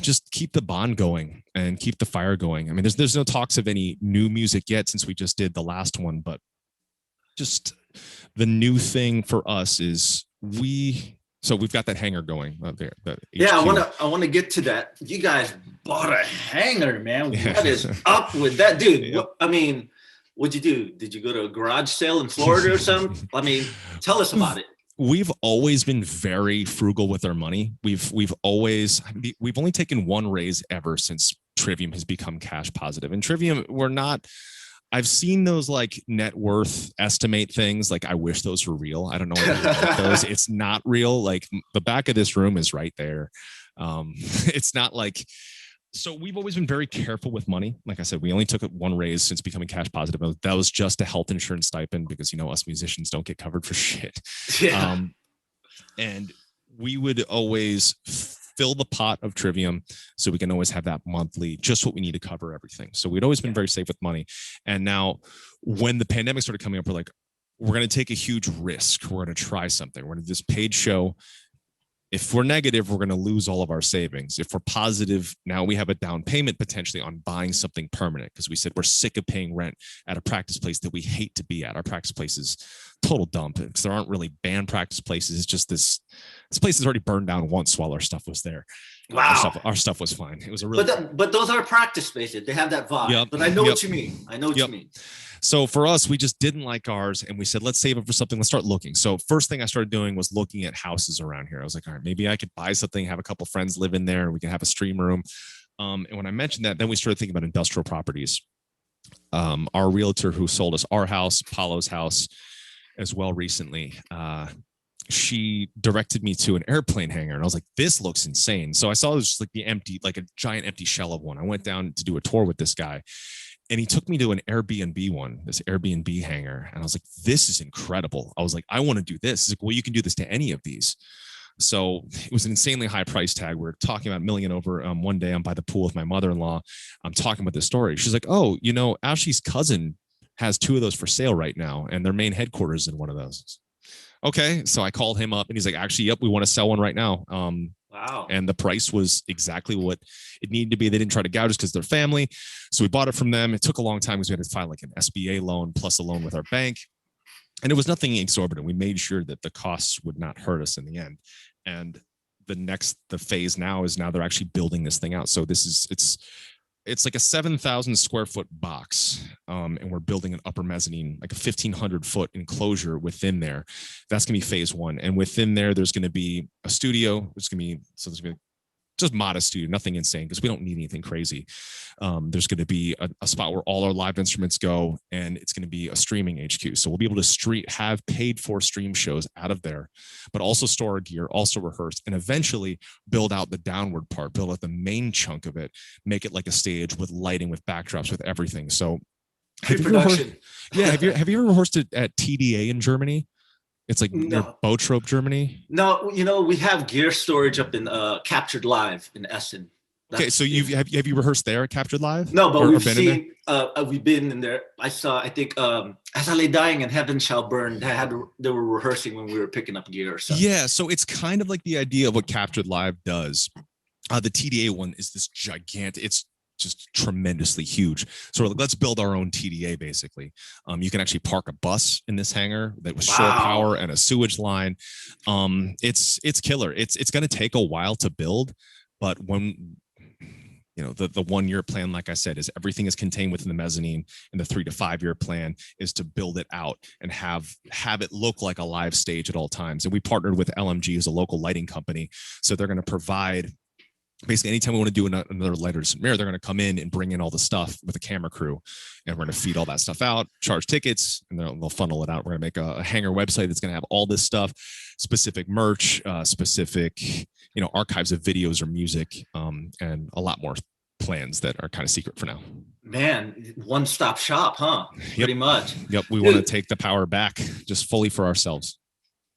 just keep the bond going and keep the fire going. I mean, there's no talks of any new music yet since we just did the last one, but just the new thing for us is we've got that hangar going out there. Yeah, I want to get to that. You guys bought a hangar, man. Yeah. What is up with that, dude? Yeah. I mean, what'd you do? Did you go to a garage sale in Florida or something? I mean, tell us about it. We've always been very frugal with our money. We've only taken one raise ever since Trivium has become cash positive. And Trivium, I've seen those like net worth estimate things. Like, I wish those were real. I don't know what about those. It's not real. Like, the back of this room is right there. It's not like, so we've always been very careful with money. Like I said, we only took one raise since becoming cash positive. That was just a health insurance stipend because, us musicians don't get covered for shit. Yeah. And we would always fill the pot of Trivium so we can always have that monthly, just what we need to cover everything. So we'd always been very safe with money. And now when the pandemic started coming up, we're like, we're going to take a huge risk. We're going to try something. We're going to do this paid show. If we're negative, we're going to lose all of our savings. If we're positive, now we have a down payment potentially on buying something permanent, because we said we're sick of paying rent at a practice place that we hate to be at. Our practice place is total dump because there aren't really band practice places. It's just this place is already burned down once while our stuff was there. Wow. Our stuff was fine. It was a really but those are practice spaces. They have that vibe. Yep. But I know what you mean. I know what you mean. So for us, we just didn't like ours, and we said, let's save it for something. Let's start looking. So first thing I started doing was looking at houses around here. I was like, all right, maybe I could buy something, have a couple friends live in there, and we can have a stream room. And when I mentioned that, then we started thinking about industrial properties. Our realtor who sold us our house, Paulo's house, as well recently, she directed me to an airplane hangar, and I was like, this looks insane. So I saw this like a giant empty shell of one. I went down to do a tour with this guy, and he took me to an Airbnb one, this Airbnb hangar. And I was like, this is incredible. I was like, I want to do this. He's like, well, you can do this to any of these. So it was an insanely high price tag. We're talking about $1 million over. One day I'm by the pool with my mother-in-law. I'm talking about this story. She's like, oh, Ashley's cousin has 2 of those for sale right now, and their main headquarters in one of those. Okay. So I called him up, and he's like, actually, yep, we want to sell one right now. Wow. And the price was exactly what it needed to be. They didn't try to gouge us because they're family. So we bought it from them. It took a long time because we had to file like an SBA loan plus a loan with our bank. And it was nothing exorbitant. We made sure that the costs would not hurt us in the end. And the phase now is they're actually building this thing out. So it's like a 7,000 square foot box. And we're building an upper mezzanine, like a 1,500 foot enclosure within there. That's going to be phase 1. And within there's going to be a studio. There's going to be just modest studio, nothing insane, because we don't need anything crazy. There's going to be a spot where all our live instruments go, and it's going to be a streaming HQ. So we'll be able to have paid for stream shows out of there, but also store our gear, also rehearse, and eventually build out the downward part, build out the main chunk of it, make it like a stage with lighting, with backdrops, with everything. So Pre-production. Have you ever rehearsed it at TDA in Germany? It's like near Botrop, Germany. No, we have gear storage up in Captured Live in Essen. Okay, so have you rehearsed there at Captured Live? No, but we've been in there. I think As I Lay Dying and Heaven Shall Burn, they were rehearsing when we were picking up gear or something. Yeah, so it's kind of like the idea of what Captured Live does. The TDA one is this gigantic, it's just tremendously huge. So let's build our own TDA basically. You can actually park a bus in this hangar that was shore power and a sewage line. It's killer. It's going to take a while to build, but when the 1 year plan, like I said, is everything is contained within the mezzanine, and the 3 to 5 year plan is to build it out and have it look like a live stage at all times. And we partnered with LMG, who's a local lighting company, so they're going to provide. Basically, anytime we want to do another Lighter St. Mary, they're going to come in and bring in all the stuff with a camera crew, and we're going to feed all that stuff out, charge tickets, and they'll funnel it out. We're going to make a hangar website that's going to have all this stuff, specific merch, specific, archives of videos or music, and a lot more plans that are kind of secret for now. Man, one-stop shop, huh? Yep. Pretty much. Yep. We want to take the power back just fully for ourselves.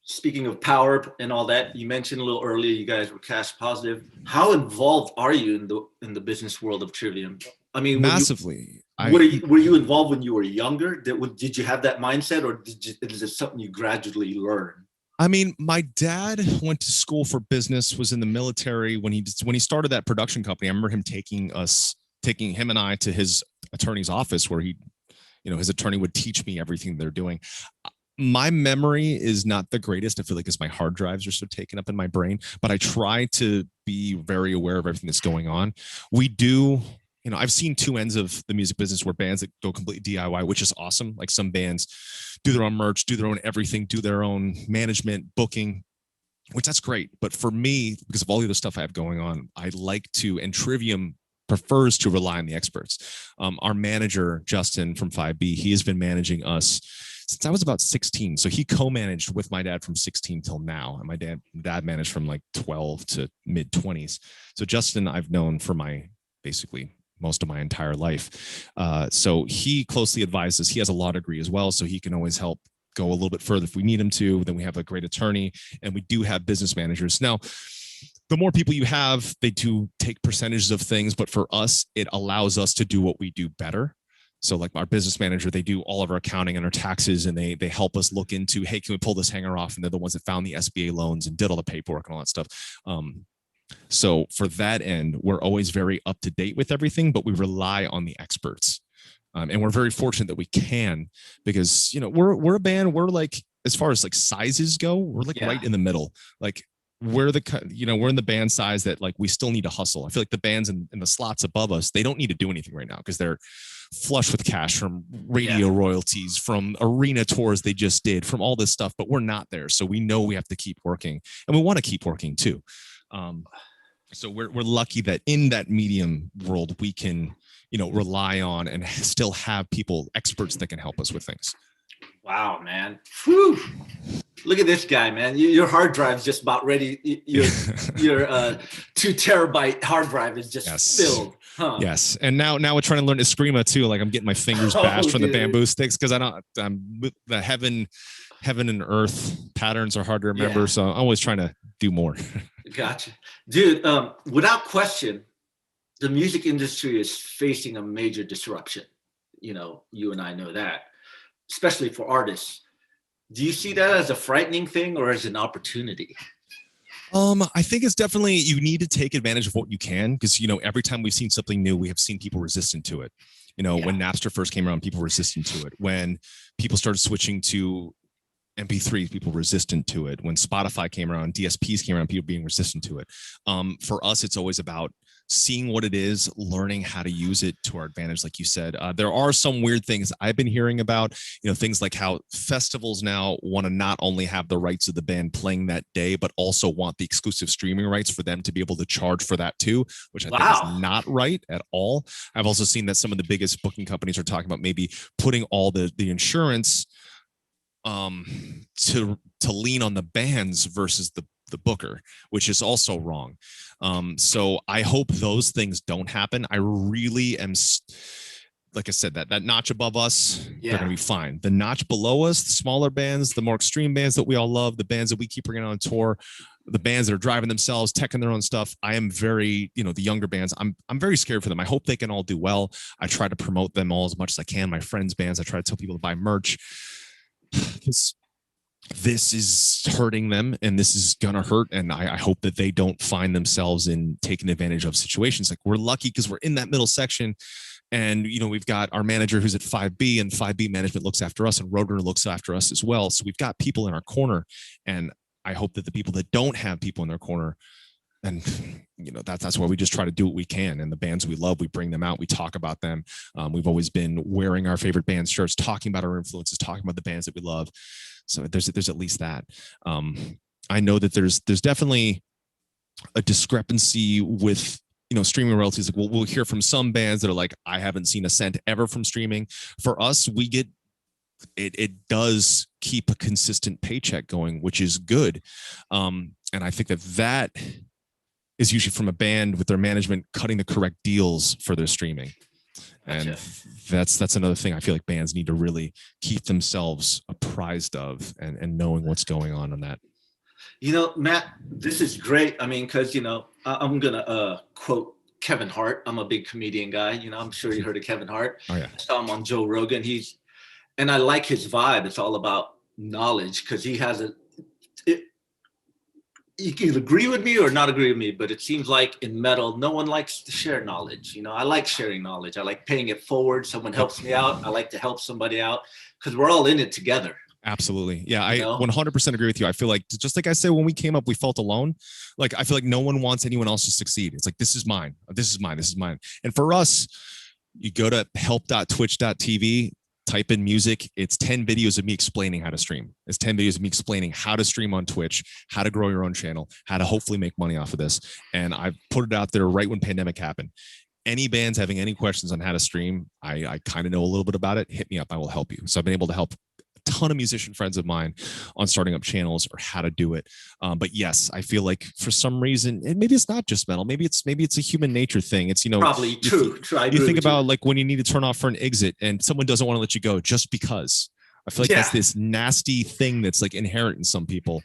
Speaking of power and all that, you mentioned a little earlier you guys were cash positive. How involved are you in the business world of Trivium? I mean, massively. Were you involved when you were younger? Did you have that mindset, or is it something you gradually learned? I mean, my dad went to school for business, was in the military. When he started that production company, I remember him taking him and I to his attorney's office, where his attorney would teach me everything they're doing. My memory is not the greatest. I feel like my hard drives are so taken up in my brain, but I try to be very aware of everything that's going on. We do, I've seen 2 ends of the music business where bands that go completely DIY, which is awesome. Like some bands do their own merch, do their own everything, do their own management, booking, which that's great. But for me, because of all the other stuff I have going on, I like to, and Trivium prefers to rely on the experts. Our manager, Justin from 5B, he has been managing us since I was about 16. So he co-managed with my dad from 16 till now. And my dad managed from like 12 to mid 20s. So Justin, I've known for basically most of my entire life. So he closely advises. He has a law degree as well, so he can always help go a little bit further if we need him to. Then we have a great attorney, and we do have business managers. Now, the more people you have, they do take percentages of things, but for us, it allows us to do what we do better. So like our business manager, they do all of our accounting and our taxes, and they help us look into, hey, can we pull this hanger off? And they're the ones that found the SBA loans and did all the paperwork and all that stuff. So for that end, we're always very up to date with everything, but we rely on the experts. And we're very fortunate that we can, because, you know, we're a band, we're like, as far as like sizes go, we're like right in the middle. Like we're we're in the band size that like we still need to hustle. I feel like the bands in the slots above us, they don't need to do anything right now because they're flush with cash from radio royalties, from arena tours they just did, from all this stuff, but we're not there. So we know we have to keep working, and we want to keep working too. So we're lucky that in that medium world, we can, you know, rely on and still have people, experts that can help us with things. Wow, man. Whew. Look at this guy, man. Your hard drive is just about ready. Your 2 terabyte hard drive is just filled. Huh. Yes. And now we're trying to learn Eskrima too. Like I'm getting my fingers bashed from the bamboo sticks because the heaven and earth patterns are hard to remember. Yeah. So I'm always trying to do more. Gotcha. Dude, without question, the music industry is facing a major disruption. You know, you and I know that, especially for artists. Do you see that as a frightening thing or as an opportunity? I think it's definitely, you need to take advantage of what you can, because, you know, every time we've seen something new, we have seen people resistant to it. You know, when Napster first came around, people were resistant to it. When people started switching to MP3s, people were resistant to it. When Spotify came around, DSPs came around, people being resistant to it. For us, it's always about seeing what it is, learning how to use it to our advantage. Like you said, there are some weird things I've been hearing about, you know, things like how festivals now want to not only have the rights of the band playing that day, but also want the exclusive streaming rights for them to be able to charge for that too, which I think is not right at all. I've also seen that some of the biggest booking companies are talking about maybe putting all the insurance to lean on the bands versus the booker, which is also wrong. So I hope those things don't happen. I really am, like I said, that notch above us, they're going to be fine. The notch below us, the smaller bands, the more extreme bands that we all love, the bands that we keep bringing on tour, the bands that are driving themselves, teching their own stuff. I am very, you know, the younger bands, I'm very scared for them. I hope they can all do well. I try to promote them all as much as I can. My friends' bands, I try to tell people to buy merch, because this is hurting them and this is gonna hurt, and I hope that they don't find themselves in taking advantage of situations. Like, we're lucky because we're in that middle section, and, you know, we've got our manager who's at 5B, and 5B management looks after us, and Roadrunner looks after us as well. So we've got people in our corner, and I hope that the people that don't have people in their corner, and, you know, that's why we just try to do what we can. And the bands we love, we bring them out, we talk about them. We've always been wearing our favorite band shirts, talking about our influences, talking about the bands that we love. So there's at least that. I know that there's definitely a discrepancy with, you know, streaming royalties. Like we'll hear from some bands that are like, I haven't seen a cent ever from streaming. For us, we get it does keep a consistent paycheck going, which is good. And I think that is usually from a band with their management cutting the correct deals for their streaming. And that's another thing I feel like bands need to really keep themselves apprised of, and knowing what's going on that. You know, Matt, this is great. I mean, because, you know, I'm going to quote Kevin Hart. I'm a big comedian guy. You know, I'm sure you heard of Kevin Hart. Oh, yeah. I saw him on Joe Rogan. And I like his vibe. It's all about knowledge, because he has you can agree with me or not agree with me, but it seems like in metal, no one likes to share knowledge. You know, I like sharing knowledge. I like paying it forward. Someone helps me out, I like to help somebody out, because we're all in it together. Absolutely. Yeah, I 100% agree with you. I feel like, just like I said, when we came up, we felt alone. Like, I feel like no one wants anyone else to succeed. It's like, this is mine. This is mine. This is mine. And for us, you go to help.twitch.tv, type in music. It's 10 videos of me explaining how to stream. It's 10 videos of me explaining how to stream on Twitch, how to grow your own channel, how to hopefully make money off of this. And I put it out there right when pandemic happened. Any bands having any questions on how to stream, I kind of know a little bit about it, hit me up. I will help you. So I've been able to help a ton of musician friends of mine on starting up channels or how to do it. But yes, I feel like for some reason, and maybe it's not just metal, maybe it's a human nature thing. It's, you know, probably true. You think about like when you need to turn off for an exit and someone doesn't want to let you go just because. I feel like that's this nasty thing that's like inherent in some people.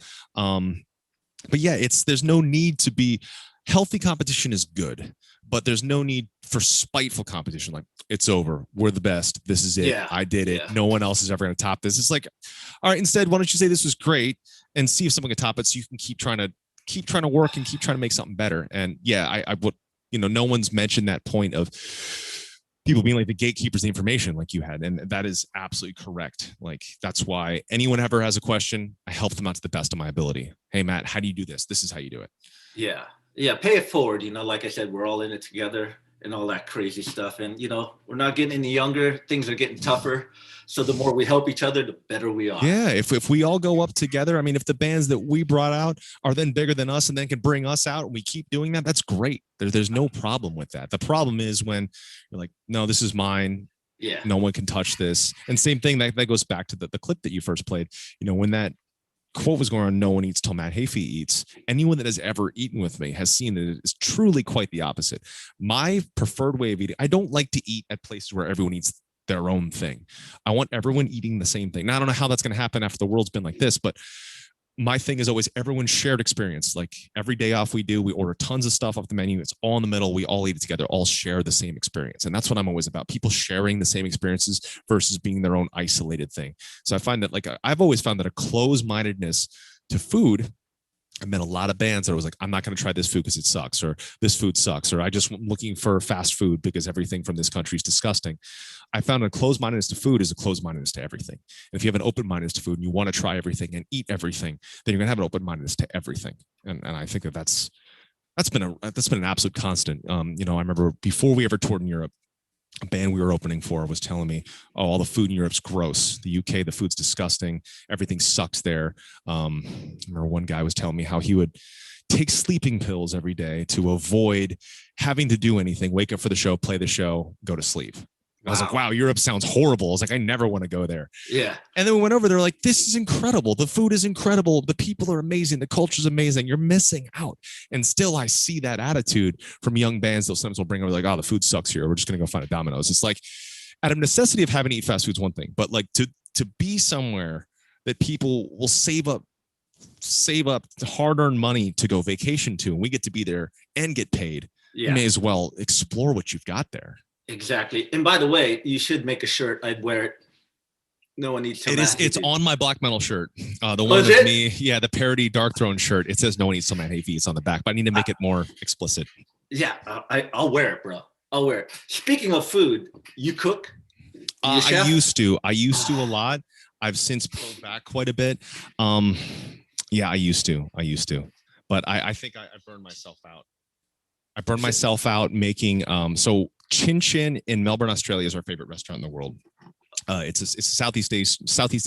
But yeah, there's no need to be healthy. Competition is good, but there's no need for spiteful competition. Like, it's over. We're the best. This is it. Yeah. I did it. No one else is ever going to top this. It's like, all right, instead, why don't you say this was great and see if someone can top it, so you can keep trying to work and keep trying to make something better. And yeah, I would, no one's mentioned that point of people being like the gatekeepers of the information like you had. And that is absolutely correct. Like, that's why anyone ever has a question, I help them out to the best of my ability. Hey, Matt, how do you do this? This is how you do it. Yeah. Yeah. Pay it forward. Like I said, we're all in it together and all that crazy stuff. And, we're not getting any younger. Things are getting tougher. So the more we help each other, the better we are. Yeah. If we all go up together, I mean, if the bands that we brought out are then bigger than us and then can bring us out and we keep doing that, that's great. There's no problem with that. The problem is when you're like, no, this is mine. Yeah. No one can touch this. And same thing, that goes back to the clip that you first played. When that quote was going on, no one eats till Matt Heafy eats. Anyone that has ever eaten with me has seen that it is truly quite the opposite. My preferred way of eating, I don't like to eat at places where everyone eats their own thing. I want everyone eating the same thing. Now, I don't know how that's going to happen after the world's been like this, but my thing is always everyone's shared experience. Like, every day off we order tons of stuff off the menu. It's all in the middle. We all eat it together, all share the same experience. And that's what I'm always about. People sharing the same experiences versus being their own isolated thing. So I find that, like, I've always found that a closed-mindedness to food, I met a lot of bands that was like, I'm not going to try this food because it sucks, or this food sucks, or I just am looking for fast food because everything from this country is disgusting. I found a closed-mindedness to food is a closed-mindedness to everything. And if you have an open-mindedness to food and you want to try everything and eat everything, then you're going to have an open-mindedness to everything. And I think that's been an absolute constant. I remember before we ever toured in Europe, a band we were opening for was telling me, oh, all the food in Europe's gross. The UK, the food's disgusting. Everything sucks there. I remember one guy was telling me how he would take sleeping pills every day to avoid having to do anything, wake up for the show, play the show, go to sleep. I was like, wow, Europe sounds horrible. I was like, I never want to go there. Yeah. And then we went over there, like, this is incredible. The food is incredible. The people are amazing. The culture is amazing. You're missing out. And still, I see that attitude from young bands. Those sometimes will bring over like, oh, the food sucks here. We're just going to go find a Domino's. It's like, out of necessity of having to eat fast food is one thing, but like to be somewhere that people will save up hard-earned money to go vacation to, and we get to be there and get paid. You may as well explore what you've got there. Exactly. And by the way, you should make a shirt. I'd wear it. No one needs to. It's on my black metal shirt. The one with me, the parody Dark Throne shirt. It says no one eats till Matt Heafy. It's on the back, but I need to make it more explicit. Yeah, I'll wear it, bro. I'll wear it. Speaking of food, you cook? I used to a lot. I've since pulled back quite a bit. I used to. But I think I burned myself out. I burned myself out making so Chin Chin in Melbourne, Australia is our favorite restaurant in the world. It's a Southeast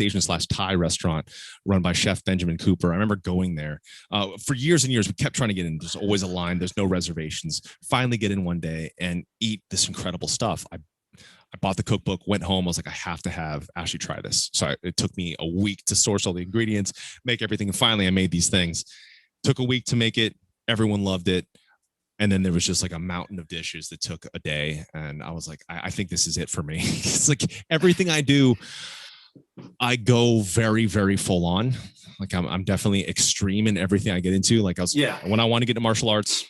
Asian / Thai restaurant run by Chef Benjamin Cooper. I remember going there for years and years. We kept trying to get in. There's always a line. There's no reservations. Finally get in one day and eat this incredible stuff. I bought the cookbook, went home. I was like, I have to have Ashley try this. So it took me a week to source all the ingredients, make everything. And finally, I made these things. Took a week to make it. Everyone loved it. And then there was just like a mountain of dishes that took a day. And I was like, I think this is it for me. It's like everything I do, I go very, very full on. Like I'm definitely extreme in everything I get into. Like when I want to get into martial arts,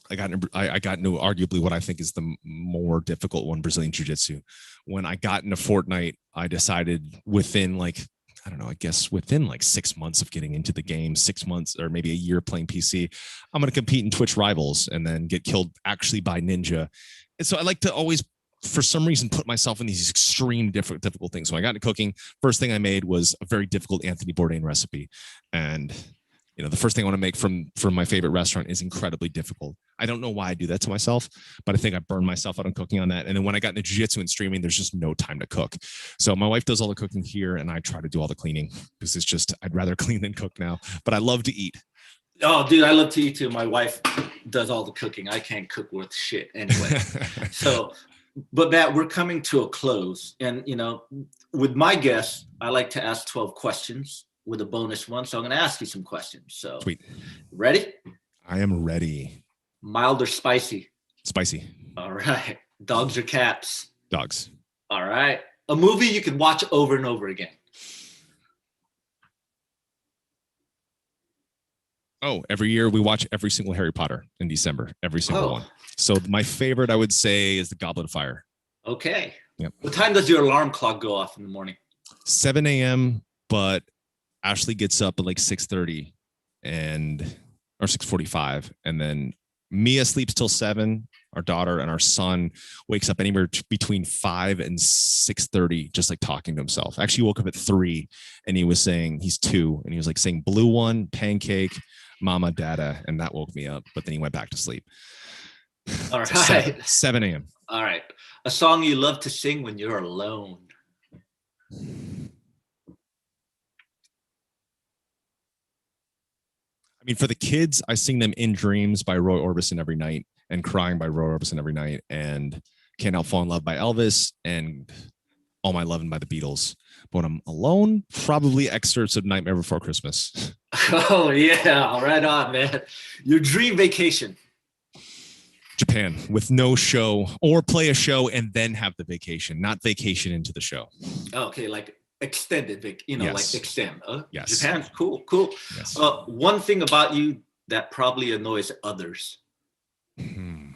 I got into arguably what I think is the more difficult one, Brazilian Jiu-Jitsu. When I got into Fortnite, I decided within within 6 months of getting into the game, 6 months or maybe a year playing PC, I'm going to compete in Twitch Rivals and then get killed actually by Ninja. And so I like to always, for some reason, put myself in these extreme difficult things. So when I got into cooking, first thing I made was a very difficult Anthony Bourdain recipe. And the first thing I want to make from my favorite restaurant is incredibly difficult. I don't know why I do that to myself, but I think I burned myself out on cooking on that. And then when I got into jiu-jitsu and streaming, there's just no time to cook. So my wife does all the cooking here and I try to do all the cleaning because it's just, I'd rather clean than cook now, but I love to eat. Oh, dude, I love to eat too. My wife does all the cooking. I can't cook worth shit anyway. But Matt, we're coming to a close. And, with my guests, I like to ask 12 questions with a bonus one. So I'm going to ask you some questions. So Sweet. Ready? I am ready. Mild or spicy? Spicy. All right. Dogs or cats? Dogs. All right. A movie you could watch over and over again? Oh, every year we watch every single Harry Potter in December, every single Oh. one. So my favorite, I would say, is the Goblet of Fire. Okay. Yep. What time does your alarm clock go off in the morning? 7 a.m., but Ashley gets up at like 6:30 or 6:45. And then Mia sleeps till 7. Our daughter, and our son wakes up anywhere between 5 and 6:30, just like talking to himself. Actually, he woke up at 3 and he was saying, he's 2, and he was like saying blue one, pancake, mama, dada, and that woke me up. But then he went back to sleep. All So right. 7 a.m. All right. A song you love to sing when you're alone. I mean, for the kids, I sing them In Dreams by Roy Orbison every night, and Crying by Roy Orbison every night, and Can't Help Fall in Love by Elvis, and All My Lovin' by the Beatles. But when I'm alone, probably excerpts of Nightmare Before Christmas. Oh, yeah. Right on, man. Your dream vacation. Japan, with no show, or play a show and then have the vacation, not vacation into the show. Okay, like extended, Yes. like extend. Yes. Japan's cool. Yes. One thing about you that probably annoys others. I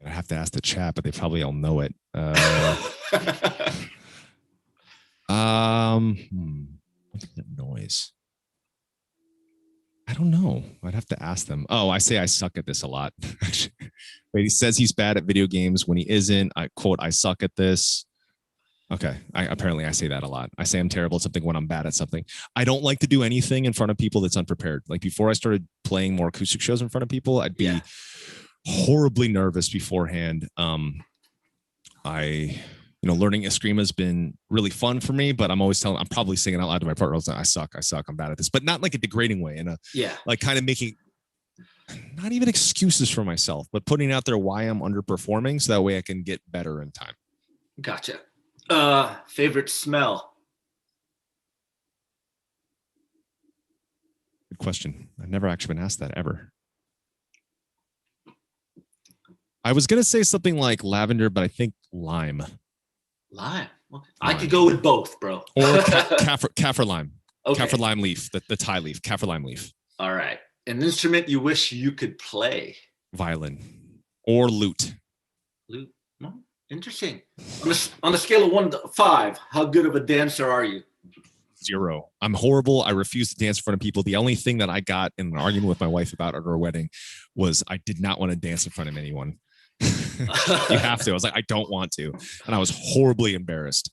have to ask the chat, but they probably all know it. What's that noise? I don't know. I'd have to ask them. Oh, I say I suck at this a lot. Wait, he says he's bad at video games when he isn't. I quote, I suck at this. Okay. Apparently I say that a lot. I say I'm terrible at something when I'm bad at something. I don't like to do anything in front of people that's unprepared. Like before I started playing more acoustic shows in front of people, I'd be horribly nervous beforehand. Learning Eskrima has been really fun for me, but I'm probably singing out loud to my partner. I suck. I'm bad at this, but not like a degrading way. Like kind of making not even excuses for myself, but putting out there why I'm underperforming, so that way I can get better in time. Gotcha. Favorite smell? Good question. I've never actually been asked that ever. I was going to say something like lavender, but I think lime. Lime. I could go with both, bro. Or kaffir lime. Okay. Kaffir lime leaf, the Thai leaf, kaffir lime leaf. All right. An instrument you wish you could play? Violin or lute. Lute. Well, interesting. On a scale of 1 to 5, how good of a dancer are you? 0. I'm horrible. I refuse to dance in front of people. The only thing that I got in an argument with my wife about at our wedding was I did not want to dance in front of anyone. You have to. I was like, I don't want to. And I was horribly embarrassed.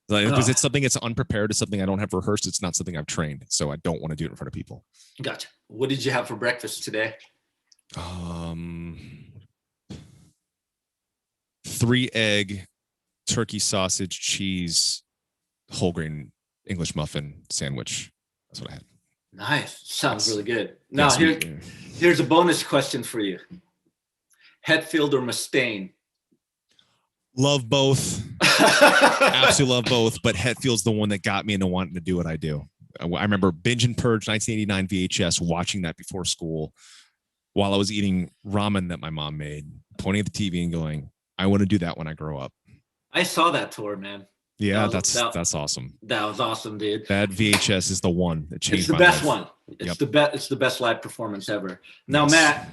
Because it's something it's unprepared. It's something I don't have rehearsed. It's not something I've trained. So I don't want to do it in front of people. Gotcha. What did you have for breakfast today? 3-egg, turkey sausage, cheese, whole grain English muffin sandwich. That's what I had. Nice. Sounds really good. Now, here's a bonus question for you. Hetfield or Mustaine? Love both. Absolutely love both. But Hetfield's the one that got me into wanting to do what I do. I remember Binge and Purge 1989 VHS, watching that before school while I was eating ramen that my mom made, pointing at the TV and going, I want to do that when I grow up. I saw that tour, man. Yeah, that's awesome. That was awesome, dude. That VHS is the one that changed my life. It's the best one. It's the best live performance ever. Now, yes. Matt,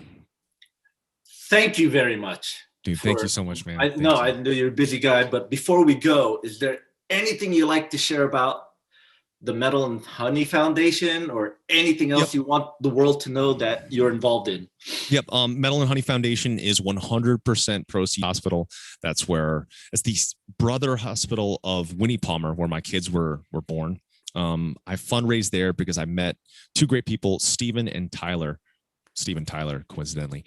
thank you very much. Dude, thank you so much, man. I know you're a busy guy, but before we go, is there anything you like to share about the Metal and Honey Foundation or anything else you want the world to know that you're involved in? Yep. Metal and Honey Foundation is 100% proceeds hospital. It's the brother hospital of Winnie Palmer, where my kids were born. I fundraised there because I met 2 great people, Steven Tyler, coincidentally,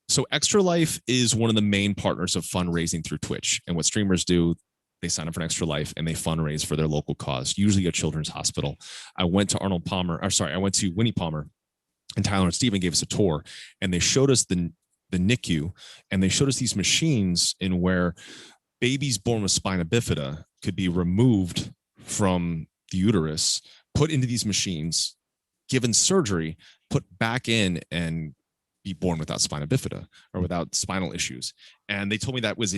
so Extra Life is one of the main partners of fundraising through Twitch. And what streamers do, they sign up for an Extra Life and they fundraise for their local cause, usually a children's hospital. I went to Winnie Palmer, and Tyler and Steven gave us a tour, and they showed us the NICU, and they showed us these machines in where babies born with spina bifida could be removed from the uterus, put into these machines, given surgery, put back in, and be born without spina bifida or without spinal issues. And they told me that was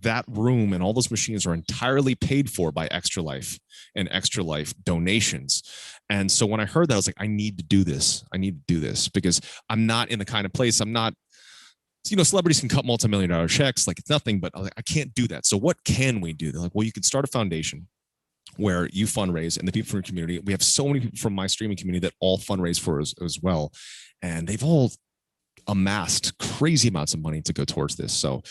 that room and all those machines are entirely paid for by Extra Life and Extra Life donations. And so when I heard that, I was like, I need to do this. I need to do this because I'm not in the kind of place, I'm not, celebrities can cut multi-million-dollar checks like it's nothing, but I can't do that. So what can we do? They're like, well, you can start a foundation where you fundraise, and the people from your community, we have so many people from my streaming community that all fundraise for us as well. And they've all amassed crazy amounts of money to go towards this. So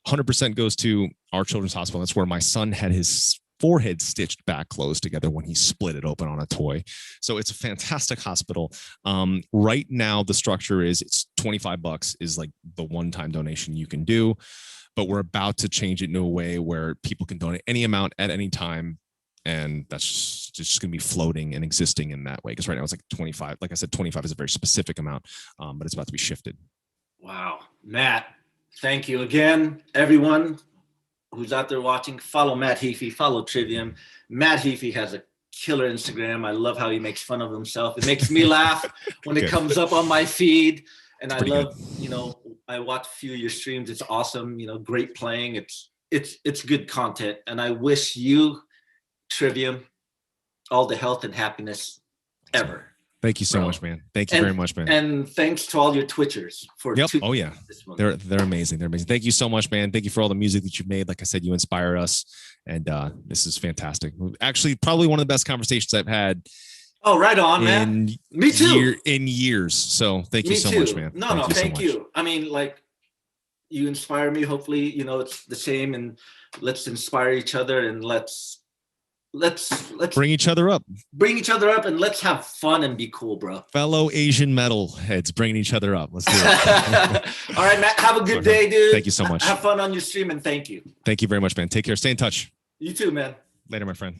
100% goes to our children's hospital. That's where my son had his forehead stitched back closed together when he split it open on a toy. So it's a fantastic hospital. Right now, the structure is it's $25 is like the one-time donation you can do, but we're about to change it in a way where people can donate any amount at any time. And that's just going to be floating and existing in that way. Because right now it's like 25. Like I said, 25 is a very specific amount, but it's about to be shifted. Wow. Matt, thank you again. Everyone who's out there watching, follow Matt Heafy, follow Trivium. Matt Heafy has a killer Instagram. I love how he makes fun of himself. It makes me laugh when it comes up on my feed. And I love, I watch a few of your streams. It's awesome. Great playing. It's good content. And I wish you, Trivium, all the health and happiness ever. Thank you so much, man. Thank you very much, man. And thanks to all your Twitchers for Oh yeah, they're amazing. They're amazing. Thank you so much, man. Thank you for all the music that you've made. Like I said, you inspire us, and this is fantastic. Actually, probably one of the best conversations I've had. Oh, right on, man. Me too. In years. So thank you so much, man. Thank you. I mean, like, you inspire me. Hopefully, it's the same, and let's inspire each other, and let's bring each other up. And let's have fun and be cool, bro. Fellow Asian metal heads bringing each other up. Let's do it. All right, Matt, have a good day, dude. Thank you so much. Have fun on your stream, and thank you. Thank you very much, man. Take care. Stay in touch. You too, man. Later, my friend.